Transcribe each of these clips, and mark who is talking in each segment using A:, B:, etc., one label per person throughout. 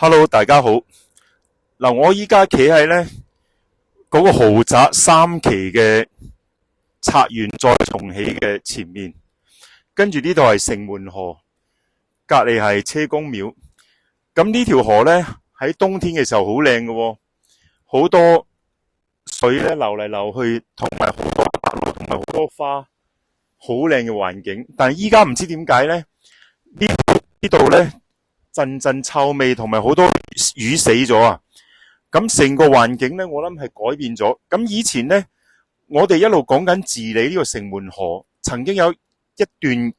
A: Hello，大家好。嗱，我依家企喺呢嗰個豪宅3期嘅拆完再重起嘅前面，跟住呢度係城門河，隔離係車公廟。咁呢條河呢，喺冬天嘅時候好靚嘅喎，好多水呢流嚟流去，同埋好多白鷺同埋好多花，好靚嘅環境。但係依家唔知點解呢，呢度呢陣陣臭味，同埋好多魚死咗啊！咁成個環境呢，我諗係改變咗。咁以前呢，我哋一路講緊治理呢個城門河，曾經有一段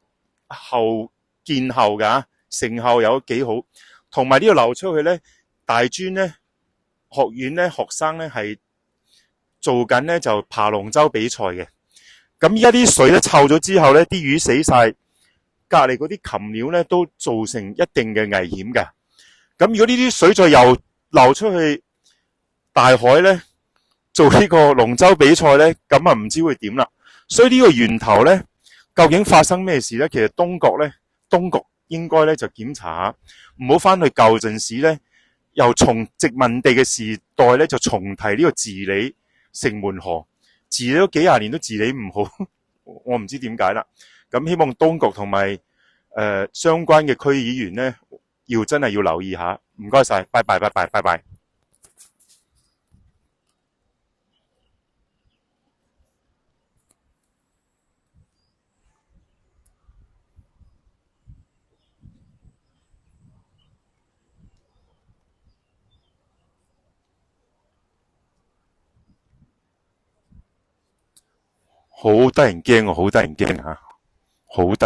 A: 建後㗎，成後有幾好，同埋呢度流出去呢，大專呢學院呢學生呢係做緊呢就爬龍舟比賽嘅。咁依家啲水呢臭咗之後呢，啲魚死晒。隔離嗰啲禽鳥咧都造成一定嘅危險嘅。咁如果呢啲水再又流出去大海咧，做呢個龍舟比賽咧，咁啊唔知會點啦。所以呢個源頭咧，究竟發生咩事咧？其實當局應該咧就檢查下，唔好翻去舊陣時咧，由從殖民地嘅時代咧就重提呢個治理城門河，治理咗幾廿年都治理唔好，我唔知點解啦。咁希望當局同埋相關嘅區議員呢，真係要留意下。唔該晒，拜拜，拜拜，拜拜。好得人驚啊！好得人驚嚇，好得人